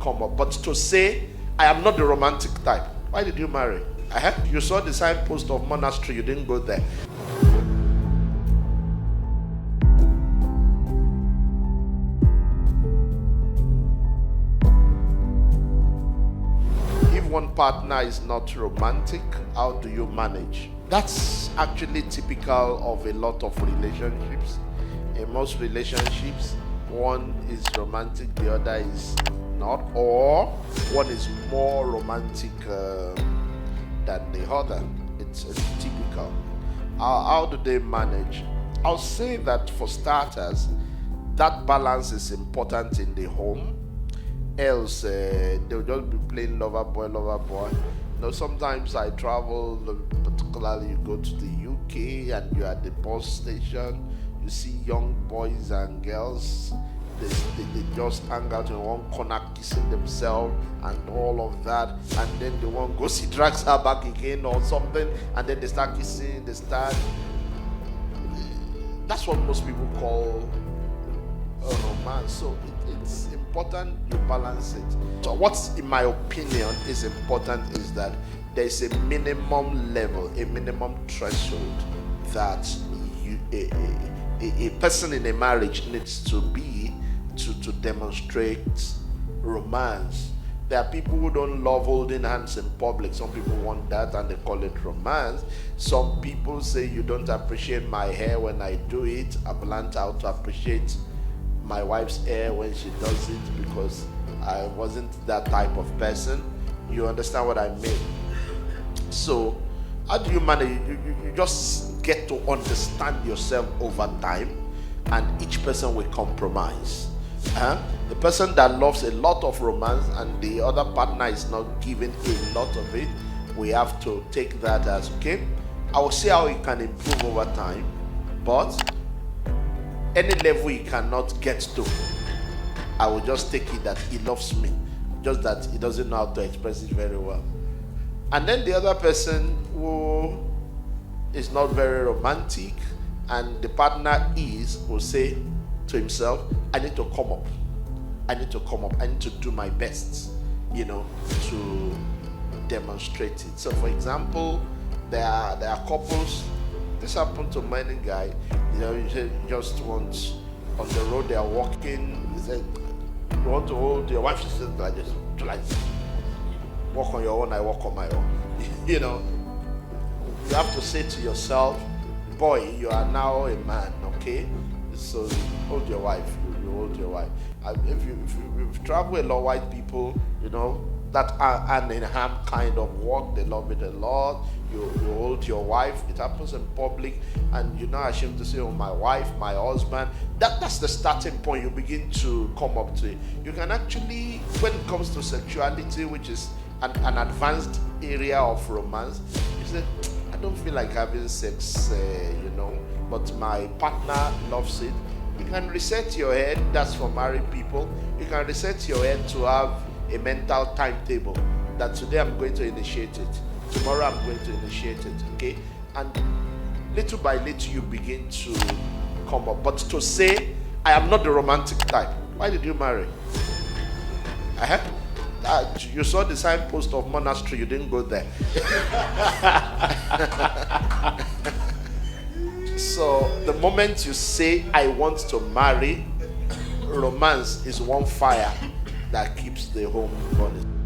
come up. But to say, I am not the romantic type. Why did you marry? You saw the signpost of monastery, you didn't go there. If one partner is not romantic, how do you manage? That's actually typical of a lot of relationships. In most relationships, one is romantic, the other is not, or one is more romantic than the other. It's typical. How do they manage? I'll say that for starters, that balance is important in the home. Else, they'll just be playing lover boy. You know, sometimes I travel, particularly you go to the UK and you're at the bus station, you see young boys and girls, they just hang out in one corner kissing themselves and all of that, and then the one goes, he drags her back again or something, and then they start kissing, that's what most people call a romance. So it's important you balance it. So what's, in my opinion, is important is that there's a minimum level, a minimum threshold that a person in a marriage needs to be to demonstrate romance. There are people who don't love holding hands in public. Some people want that and they call it romance. Some people say, you don't appreciate my hair when I do it. I've learned how to appreciate my wife's hair when she does it because I wasn't that type of person. You understand what I mean? So how do you manage? You just get to understand yourself over time, and each person will compromise. The person that loves a lot of romance and the other partner is not giving a lot of it, we have to take that as, okay, I will see how it can improve over time, but any level he cannot get to, I will just take it that he loves me, just that he doesn't know how to express it very well. And then the other person who is not very romantic and the partner will say to himself, I need to come up, I need to do my best, to demonstrate it. So for example, there are couples, this happened to many guys, you just want, on the road they are walking, they say, you want to hold your wife, she says like this, walk on your own, I walk on my own. You have to say to yourself, boy, you are now a man, okay? So hold your wife, you hold your wife. If you travel a lot, white people, that hand in hand kind of walk, they love it a lot. You hold your wife, it happens in public, and you're not ashamed to say, oh, my wife, my husband. That's the starting point. You begin to come up to it. You can actually, when it comes to sexuality, which is an advanced area of romance, you say, I don't feel like having sex, but my partner loves it. You can reset your head. That's for married people. You can reset your head to have a mental timetable that today I'm going to initiate it, tomorrow I'm going to initiate it, okay? And little by little you begin to come up. But to say, I am not the romantic type. Why did you marry? You saw the signpost of monastery, you didn't go there. So the moment you say, I want to marry, romance is one fire that keeps the home burning.